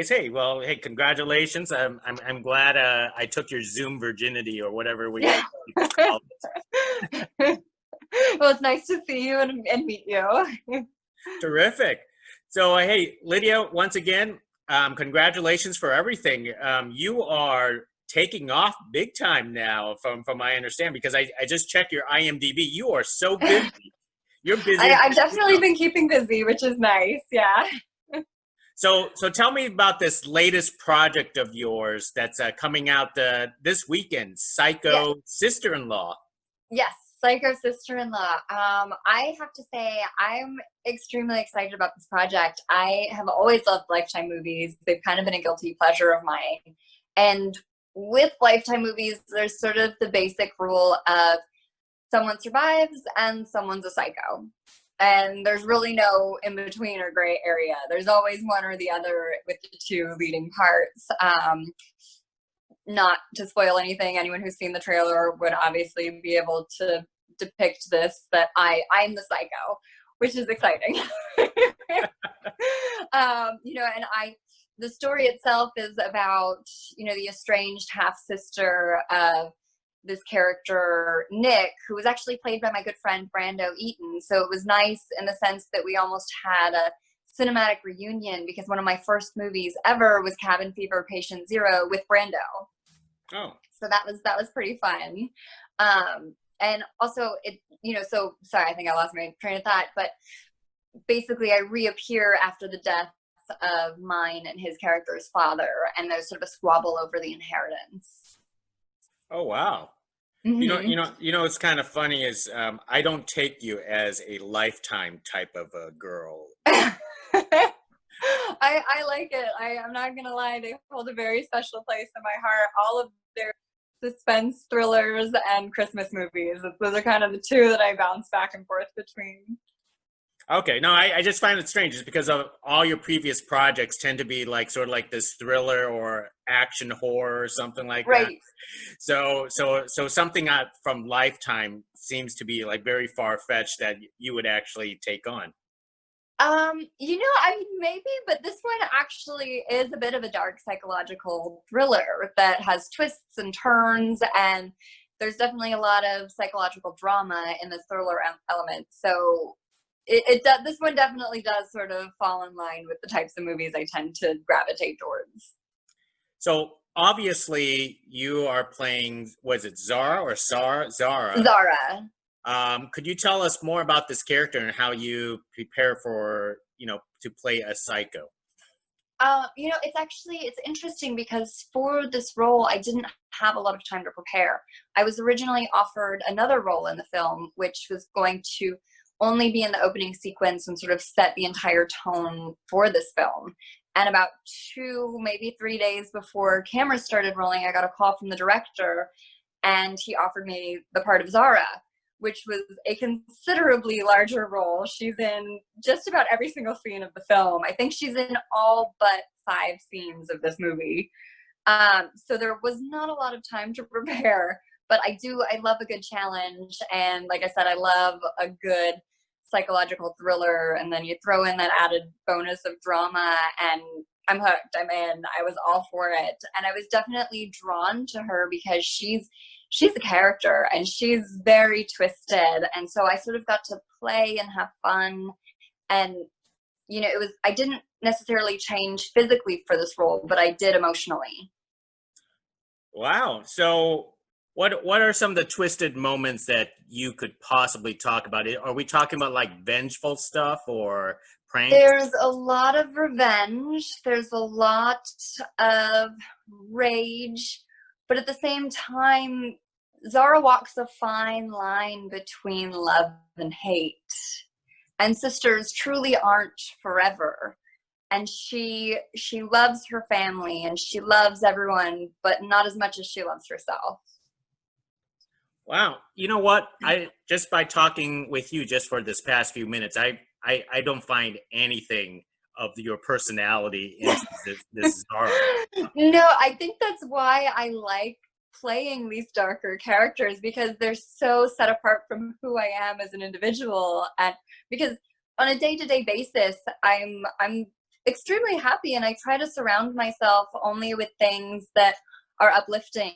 anyways, hey, well, hey, congratulations. I'm glad I took your Zoom virginity or whatever we Yeah. call Well, it's nice to see you and meet you. it. Terrific. So, hey, Lydia, once again, congratulations for everything. You are taking off big time now, from my understanding, because I just checked your IMDb. You are so busy. You're busier than I've you definitely know. been keeping busy, which is nice. Yeah. So tell me about this latest project of yours that's coming out this weekend, Yeah. Psycho Sister-in-Law. Yes. Psycho sister-in-law. I have to say I'm extremely excited about this project. I have always loved Lifetime movies. They've kind of been a guilty pleasure of mine. And with Lifetime movies, there's sort of the basic rule of someone survives and someone's a psycho. And there's really no in between or gray area. There's always one or the other with the two leading parts. Not to spoil anything, anyone who's seen the trailer would obviously be able to depict this, that I'm the psycho, which is exciting. And the story itself is about, the estranged half sister of this character, Nick, who was actually played by my good friend Brando Eaton. So it was nice in the sense that we almost had a cinematic reunion, because one of my first movies ever was Cabin Fever Patient Zero with Brando. Oh, So that was pretty fun. And also so sorry, I think I lost my train of thought, but basically I reappear after the death of mine and his character's father, and there's sort of a squabble over the inheritance. oh wow. Hmm. It's kind of funny is I don't take you as a Lifetime type of a girl. I like it. I'm not gonna lie, they hold a very special place in my heart. All of their suspense thrillers and Christmas movies. Those are kind of the two that I bounce back and forth between. Okay, no, I just find it strange just because of all your previous projects tend to be like sort of like this thriller or action horror or something like that. Right. So something from Lifetime seems to be like very far fetched that you would actually take on. I mean, maybe, but this one actually is a bit of a dark psychological thriller that has twists and turns, and there's definitely a lot of psychological drama in this thriller element. So this one definitely does sort of fall in line with the types of movies I tend to gravitate towards. So obviously you are playing, was it Zara or Zara? Zara. Could you tell us more about this character and how you prepare for, to play a psycho? It's interesting because for this role, I didn't have a lot of time to prepare. I was originally offered another role in the film, which was going to only be in the opening sequence and sort of set the entire tone for this film. And about 2, maybe 3 days before cameras started rolling, I got a call from the director, and he offered me the part of Zara, which was a considerably larger role. She's in just about every single scene of the film. I think she's in all but 5 scenes of this movie. So there was not a lot of time to prepare, but I love a good challenge. And like I said, I love a good psychological thriller. And then you throw in that added bonus of drama, and I'm hooked. I'm in. I was all for it. And I was definitely drawn to her because she's a character and she's very twisted. And so I sort of got to play and have fun. And, I didn't necessarily change physically for this role, but I did emotionally. Wow. So what are some of the twisted moments that you could possibly talk about? Are we talking about like vengeful stuff or pranks? There's a lot of revenge. There's a lot of rage. But at the same time, Zara walks a fine line between love and hate. And sisters truly aren't forever. And she loves her family and she loves everyone, but not as much as she loves herself. Wow. You know what? I just by talking with you just for this past few minutes, I don't find anything of your personality in this Zara. No, I think that's why I like playing these darker characters, because they're so set apart from who I am as an individual. And because on a day-to-day basis, I'm extremely happy, and I try to surround myself only with things that are uplifting,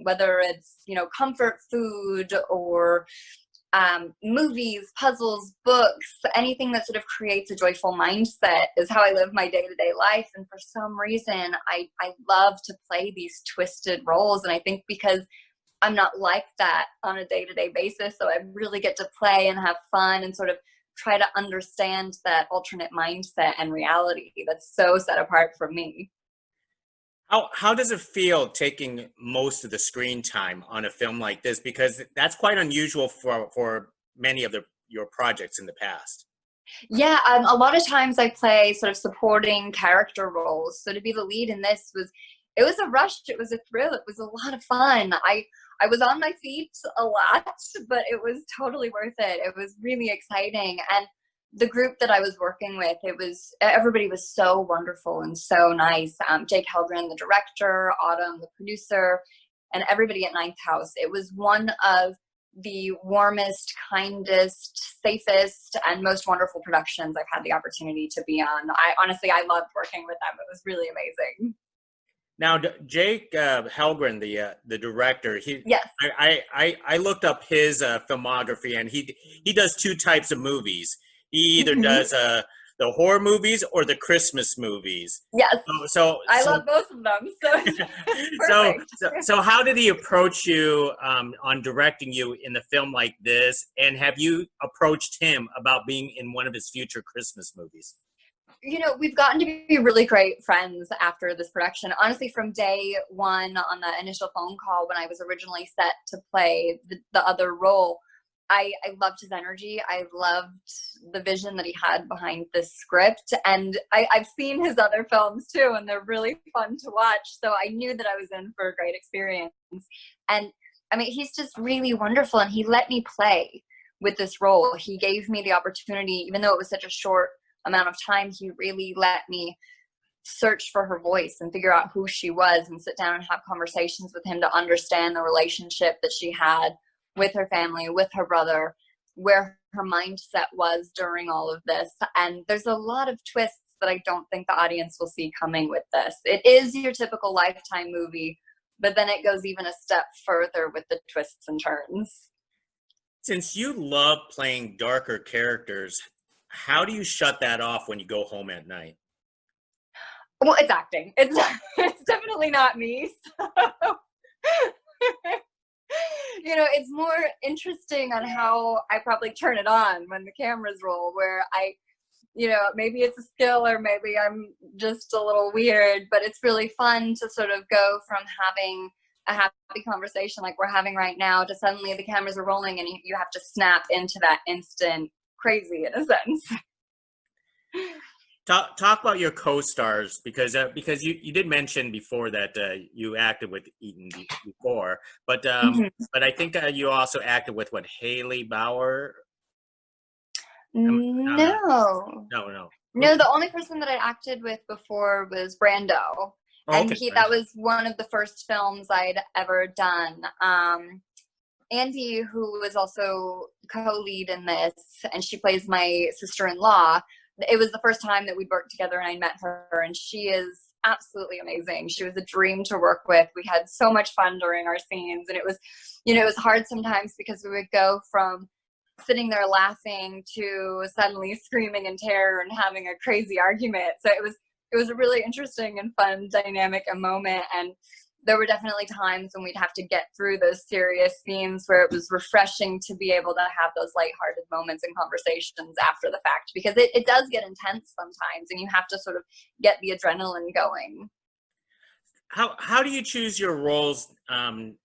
whether it's, you know, comfort food or movies, puzzles, books, anything that sort of creates a joyful mindset is how I live my day-to-day life. And for some reason, I love to play these twisted roles. And I think because I'm not like that on a day-to-day basis, so I really get to play and have fun and sort of try to understand that alternate mindset and reality that's so set apart from me. How does it feel taking most of the screen time on a film like this? Because that's quite unusual for many of your projects in the past. Yeah, a lot of times I play sort of supporting character roles. So to be the lead in this was, it was a rush. It was a thrill. It was a lot of fun. I was on my feet a lot, but it was totally worth it. It was really exciting. And the group that I was working with, everybody was so wonderful and so nice. Jake Helgren, the director, Autumn, the producer, and everybody at Ninth House. It was one of the warmest, kindest, safest, and most wonderful productions I've had the opportunity to be on. I loved working with them. It was really amazing. Now, Jake Helgren, the director, Yes. I looked up his filmography, and he does two types of movies. He either Mm-hmm. does the horror movies or the Christmas movies. Yes. I So love both of them. So it's so, perfect. so how did he approach you on directing you in the film like this? And have you approached him about being in one of his future Christmas movies? You know, we've gotten to be really great friends after this production. Honestly, from day one on the initial phone call when I was originally set to play the other role, I loved his energy. I loved the vision that he had behind this script. And I've seen his other films too, and they're really fun to watch. So I knew that I was in for a great experience. And I mean, he's just really wonderful. And he let me play with this role. He gave me the opportunity, even though it was such a short amount of time, he really let me search for her voice and figure out who she was and sit down and have conversations with him to understand the relationship that she had with her family, with her brother, where her mindset was during all of this. And there's a lot of twists that I don't think the audience will see coming with this. It is your typical Lifetime movie, but then it goes even a step further with the twists and turns. Since you love playing darker characters, how do you shut that off when you go home at night? Well, it's acting. It's definitely not me. So. You know, it's more interesting on how I probably turn it on when the cameras roll, where you know, maybe it's a skill or maybe I'm just a little weird, but it's really fun to sort of go from having a happy conversation like we're having right now to suddenly the cameras are rolling and you have to snap into that instant crazy in a sense. Talk about your co-stars, because you did mention before that you acted with Eaton before, but I think you also acted with Haley Bauer. No. No. No, the only person that I acted with before was Brando. Oh, And okay. that was one of the first films I'd ever done. Andy, who was also co-lead in this, and she plays my sister-in-law, it was the first time that we'd worked together and I met her, and she is absolutely amazing. She was a dream to work with. We had so much fun during our scenes, and it was, you know, it was hard sometimes because we would go from sitting there laughing to suddenly screaming in terror and having a crazy argument. So it was a really interesting and fun dynamic and moment. And there were definitely times when we'd have to get through those serious scenes where it was refreshing to be able to have those lighthearted moments and conversations after the fact, because it does get intense sometimes and you have to sort of get the adrenaline going. How do you choose your roles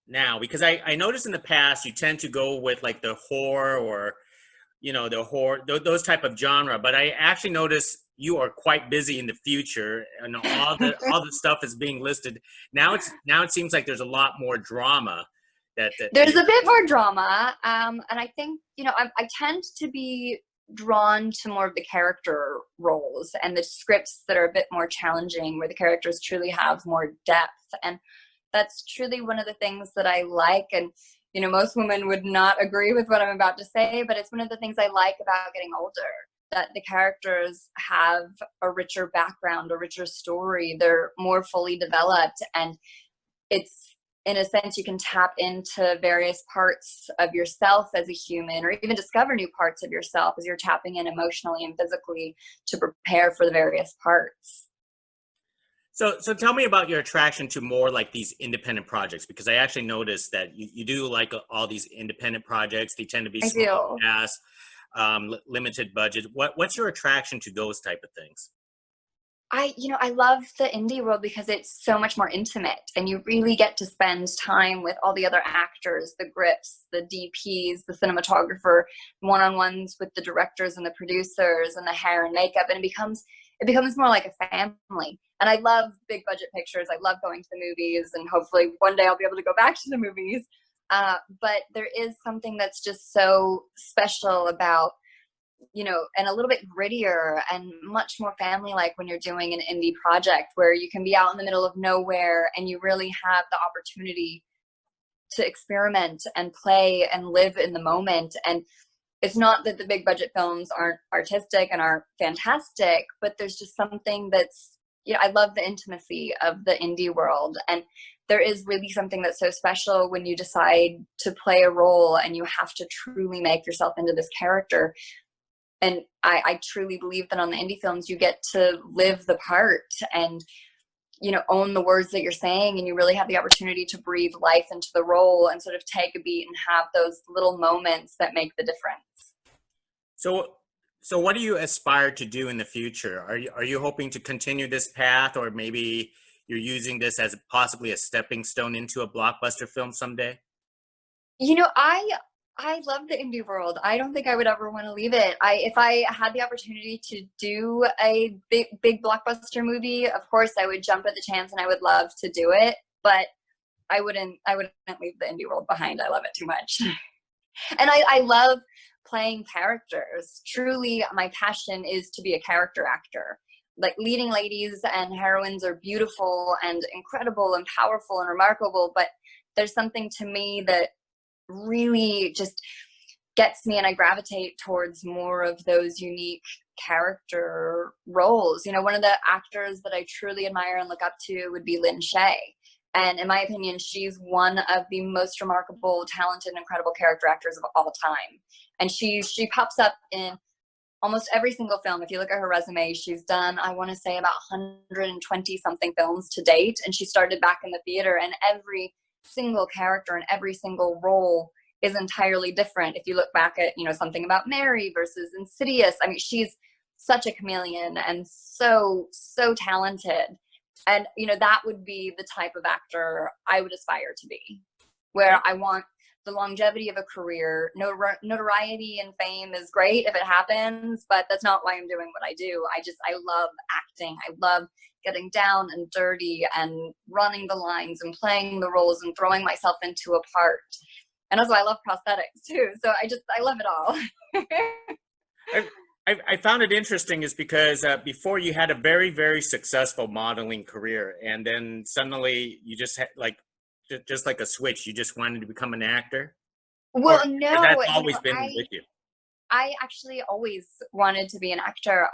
now? Because I noticed in the past you tend to go with like the horror or, you know, those type of genre, but I actually noticed you are quite busy in the future, and all the stuff is being listed. Now it seems like there's a lot more drama. There's a bit more drama, and I think, you know, I tend to be drawn to more of the character roles and the scripts that are a bit more challenging, where the characters truly have more depth, and that's truly one of the things that I like. And you know, most women would not agree with what I'm about to say, but it's one of the things I like about getting older, that the characters have a richer background, a richer story. They're more fully developed, and it's, in a sense, you can tap into various parts of yourself as a human, or even discover new parts of yourself as you're tapping in emotionally and physically to prepare for the various parts. So tell me about your attraction to more like these independent projects, because I actually noticed that you do like all these independent projects. They tend to be I small do. cast, limited budget. What's your attraction to those type of things? I love the indie world because it's so much more intimate, and you really get to spend time with all the other actors, the grips, the DPs, the cinematographer, one-on-ones with the directors and the producers and the hair and makeup, and it becomes more like a family. And I love big budget pictures. I love going to the movies, and hopefully one day I'll be able to go back to the movies. But there is something that's just so special about, and a little bit grittier and much more family-like when you're doing an indie project where you can be out in the middle of nowhere and you really have the opportunity to experiment and play and live in the moment. And it's not that the big budget films aren't artistic and aren't fantastic, but there's just something that's, I love the intimacy of the indie world. And there is really something that's so special when you decide to play a role and you have to truly make yourself into this character. And I truly believe that on the indie films, you get to live the part and, own the words that you're saying. And you really have the opportunity to breathe life into the role and sort of take a beat and have those little moments that make the difference. So what do you aspire to do in the future? Are you hoping to continue this path, or maybe you're using this as possibly a stepping stone into a blockbuster film someday? I love the indie world. I don't think I would ever want to leave it. If I had the opportunity to do a big blockbuster movie, of course I would jump at the chance and I would love to do it, but I wouldn't leave the indie world behind. I love it too much. And I love playing characters. Truly, my passion is to be a character actor. Like, leading ladies and heroines are beautiful and incredible and powerful and remarkable, but there's something to me that really just gets me, and I gravitate towards more of those unique character roles. One of the actors that I truly admire and look up to would be Lynn Shay. And in my opinion, she's one of the most remarkable, talented, incredible character actors of all time. And she pops up in almost every single film. If you look at her resume, she's done, I want to say, about 120 something films to date. And she started back in the theater, and every single character and every single role is entirely different. If you look back at, Something About Mary versus Insidious, I mean, she's such a chameleon and so talented. And, that would be the type of actor I would aspire to be, where I want the longevity of a career. Notoriety and fame is great if it happens, but that's not why I'm doing what I do. I love acting. I love getting down and dirty and running the lines and playing the roles and throwing myself into a part. And also, I love prosthetics too. So I love it all. I found it interesting is because before you had a very, very successful modeling career, and then suddenly you just had just like a switch, you just wanted to become an actor? Well, Or no, that's always been with you? I actually always wanted to be an actor.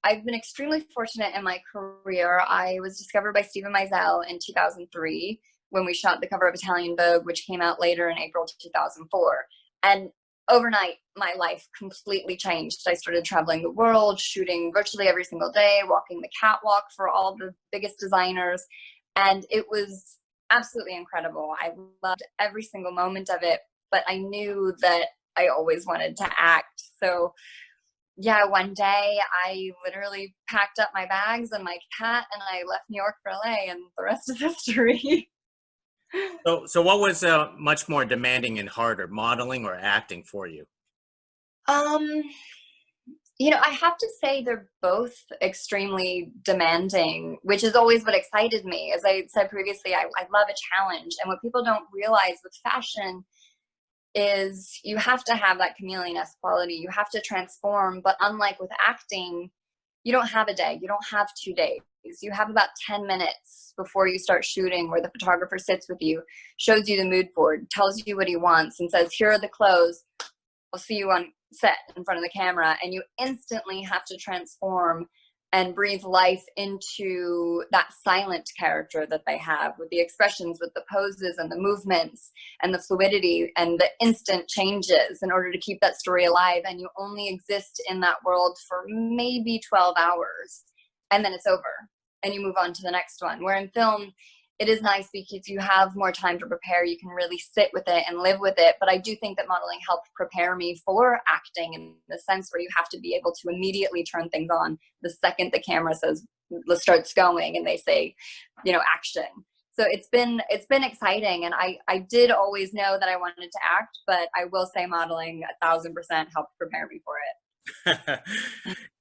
I've been extremely fortunate in my career. I was discovered by Stephen Meisel in 2003 when we shot the cover of Italian Vogue, which came out later in April 2004. And overnight, my life completely changed. I started traveling the world, shooting virtually every single day, walking the catwalk for all the biggest designers. And it was absolutely incredible. I loved every single moment of it, but I knew that I always wanted to act. So yeah, one day I literally packed up my bags and my cat and I left New York for LA, and the rest is history. So what was much more demanding and harder, modeling or acting for you? Um, I have to say they're both extremely demanding, which is always what excited me. As I said previously, I love a challenge. And what people don't realize with fashion is you have to have that chameleon-esque quality. You have to transform. But unlike with acting, you don't have a day. You don't have 2 days. You have about 10 minutes before you start shooting, where the photographer sits with you, shows you the mood board, tells you what he wants, and says, here are the clothes. I'll see you on set in front of the camera, and you instantly have to transform and breathe life into that silent character that they have, with the expressions, with the poses and the movements and the fluidity and the instant changes, in order to keep that story alive. And you only exist in that world for maybe 12 hours, and then it's over and you move on to the next one. Where in film, it is nice because you have more time to prepare. You can really sit with it and live with it. But I do think that modeling helped prepare me for acting, in the sense where you have to be able to immediately turn things on the second the camera says, starts going, and they say, action. So it's been exciting. And I did always know that I wanted to act, but I will say modeling 1,000% helped prepare me for it.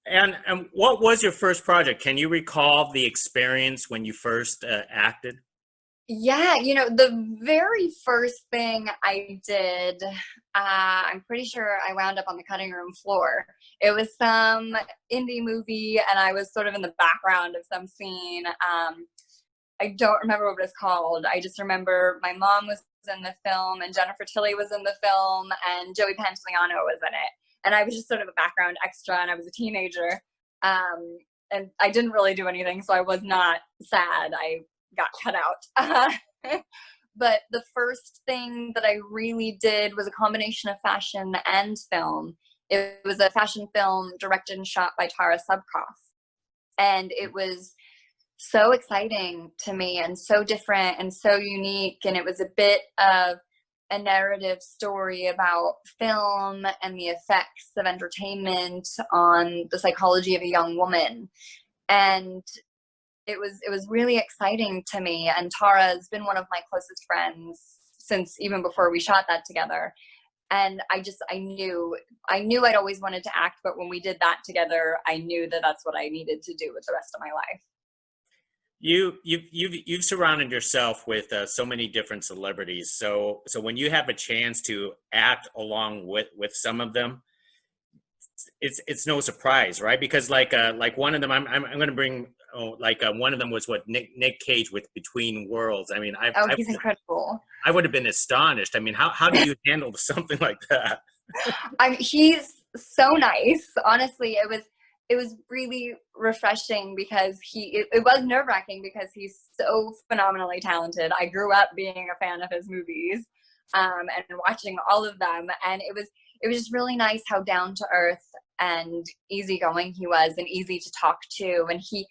And what was your first project? Can you recall the experience when you first acted? Yeah, the very first thing I did, I'm pretty sure I wound up on the cutting room floor. It was some indie movie, and I was sort of in the background of some scene. I don't remember what it was called. I just remember my mom was in the film, and Jennifer Tilly was in the film, and Joey Pantoliano was in it. And I was just sort of a background extra, and I was a teenager. And I didn't really do anything, so I was not sad. I got cut out. But the first thing that I really did was a combination of fashion and film. It was a fashion film directed and shot by Tara Subkoff. And it was so exciting to me, and so different and so unique. And it was a bit of a narrative story about film and the effects of entertainment on the psychology of a young woman. And it was really exciting to me. And Tara has been one of my closest friends since even before we shot that together. And I knew I'd always wanted to act, but when we did that together, I knew that that's what I needed to do with the rest of my life. You've surrounded yourself with so many different celebrities. So when you have a chance to act along with some of them, it's no surprise, right? Because like one of them, I'm going to bring one of them was Nick Cage with Between Worlds. I mean, He's incredible. I would have been astonished. I mean, how do you handle something like that? He's so nice. Honestly, it was really refreshing, because it was nerve-wracking, because he's so phenomenally talented. I grew up being a fan of his movies, and watching all of them, and it was just really nice how down to earth and easygoing he was, and easy to talk to. And he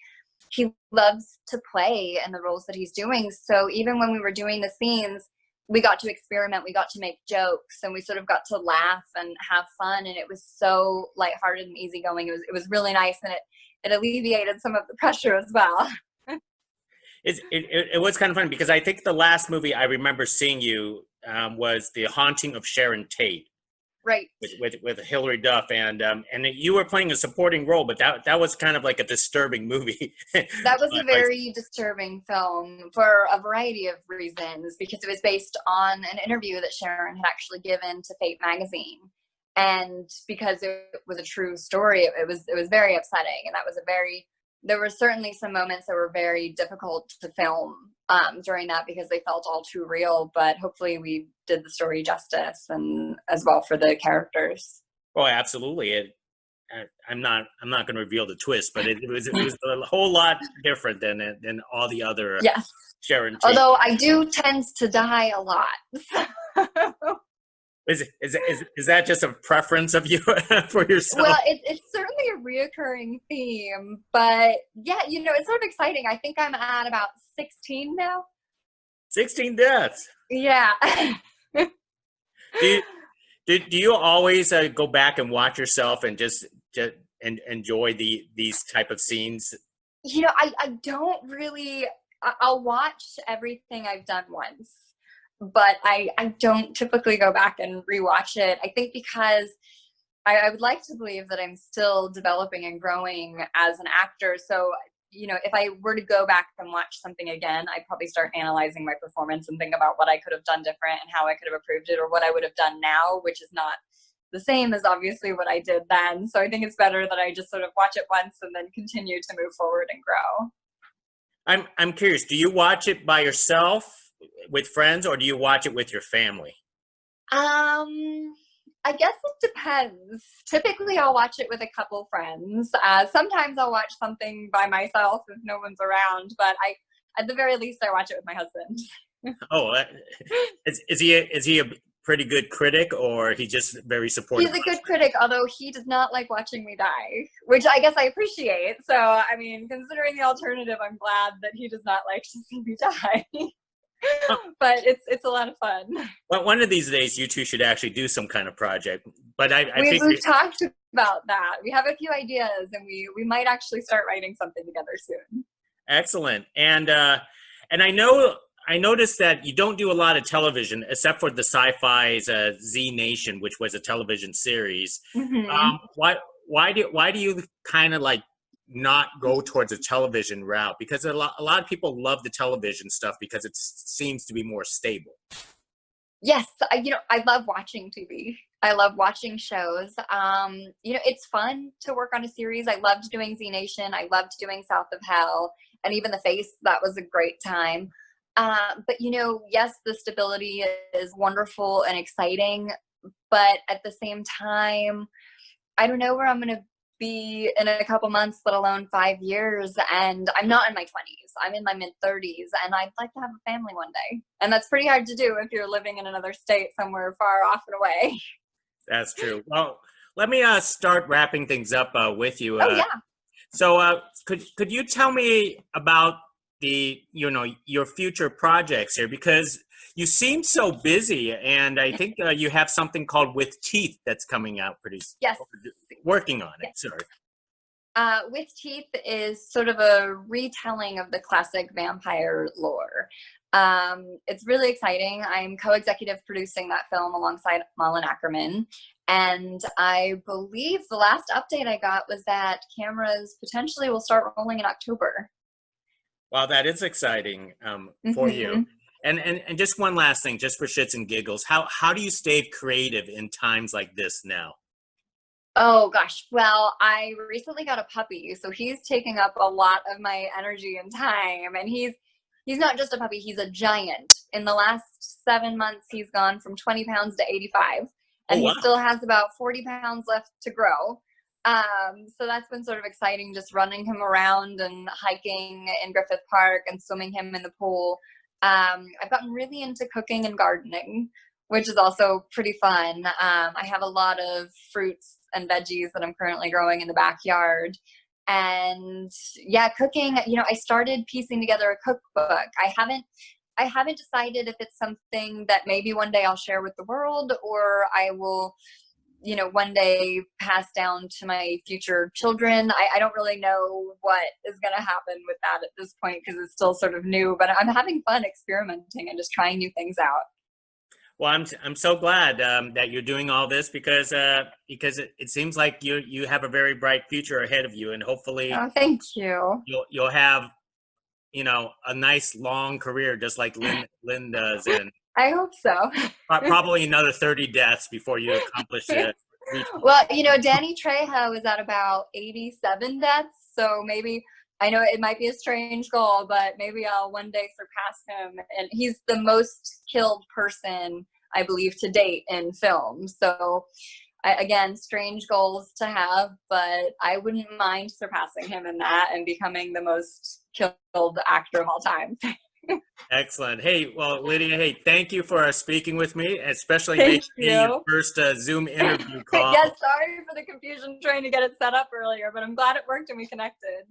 loves to play in the roles that he's doing. So even when we were doing the scenes, we got to experiment, we got to make jokes, and we sort of got to laugh and have fun. And it was so lighthearted and easygoing. It was really nice, and it alleviated some of the pressure as well. It was kind of funny, because I think the last movie I remember seeing you was The Haunting of Sharon Tate. Right. With Hilary Duff, and you were playing a supporting role, but that was kind of like a disturbing movie. That was a very disturbing film for a variety of reasons, because it was based on an interview that Sharon had actually given to Fate magazine, and because it was a true story, it was very upsetting. And there were certainly some moments that were very difficult to film during that, because they felt all too real. But hopefully we did the story justice, and as well for the characters. Oh, absolutely. I'm not going to reveal the twist, but it was a whole lot different than all the other Yes. Sharon Tate. Although I do tend to die a lot. Is that just a preference of you for yourself? Well, it's certainly a reoccurring theme, but yeah, it's sort of exciting. I think I'm at about 16 now. 16 deaths. Yeah. Do you always go back and watch yourself and just enjoy these type of scenes? I don't really. I'll watch everything I've done once, but I don't typically go back and rewatch it. I think because I would like to believe that I'm still developing and growing as an actor. So, if I were to go back and watch something again, I'd probably start analyzing my performance and think about what I could have done different and how I could have improved it, or what I would have done now, which is not the same as obviously what I did then. So I think it's better that I just sort of watch it once and then continue to move forward and grow. I'm curious, do you watch it by yourself with friends, or do you watch it with your family? I guess it depends. Typically, I'll watch it with a couple friends. Sometimes I'll watch something by myself if no one's around, but at the very least, I watch it with my husband. Oh, is he a pretty good critic, or he just very supportive? He's a good critic, although he does not like watching me die, which I guess I appreciate. So, I mean, considering the alternative, I'm glad that he does not like to see me die. But it's a lot of fun. Well, one of these days, you two should actually do some kind of project. But I think We've talked about that. We have a few ideas, and we might actually start writing something together soon. excellent. And I noticed that you don't do a lot of television, except for the Sci-Fi's Z Nation, which was a television series. Mm-hmm. Why do you kind of like not go towards a television route? Because a lot of people love the television stuff because it seems to be more stable. Yes, I love watching TV. I love watching shows. It's fun to work on a series. I loved doing Z Nation. I loved doing South of Hell, and even The Face. That was a great time. But yes, the stability is wonderful and exciting. But at the same time, I don't know where I'm going to be in a couple months, let alone 5 years. And I'm not in my 20s. I'm in my mid-30s, and I'd like to have a family one day. And that's pretty hard to do if you're living in another state somewhere far off and away. That's true. Well, let me start wrapping things up with you. Oh, yeah. So, could you tell me about your future projects here, because you seem so busy, and I think you have something called With Teeth that's coming out pretty. Yes. Working on it. Yes. Sorry. With Teeth is sort of a retelling of the classic vampire lore. It's really exciting. I'm co-executive producing that film alongside Malin Ackerman. And I believe the last update I got was that cameras potentially will start rolling in October. Wow, that is exciting for you. And just one last thing, just for shits and giggles, how do you stay creative in times like this now? Oh gosh, well, I recently got a puppy, so he's taking up a lot of my energy and time. And he's not just a puppy, he's a giant. In the last 7 months, he's gone from 20 pounds to 85, and wow. He still has about 40 pounds left to grow. So that's been sort of exciting, just running him around and hiking in Griffith Park and swimming him in the pool. I've gotten really into cooking and gardening, which is also pretty fun. I have a lot of fruits and veggies that I'm currently growing in the backyard. And yeah, cooking, I started piecing together a cookbook. I haven't decided if it's something that maybe one day I'll share with the world, or I will one day pass down to my future children. I don't really know what is going to happen with that at this point, because it's still sort of new, but I'm having fun experimenting and just trying new things out. Well, I'm so glad that you're doing all this, because it seems like you have a very bright future ahead of you, and hopefully, thank you. You'll have a nice long career, just like Lynn does, and I hope so. Probably another 30 deaths before you accomplish it. Well, Danny Trejo is at about 87 deaths, so maybe, I know it might be a strange goal, but maybe I'll one day surpass him. And he's the most killed person, I believe, to date in film. So, again, strange goals to have, but I wouldn't mind surpassing him in that and becoming the most killed actor of all time. Excellent. Hey, well, Lydia, hey, thank you for speaking with me, especially making me your first Zoom interview call. Yes, sorry for the confusion trying to get it set up earlier, but I'm glad it worked and we connected.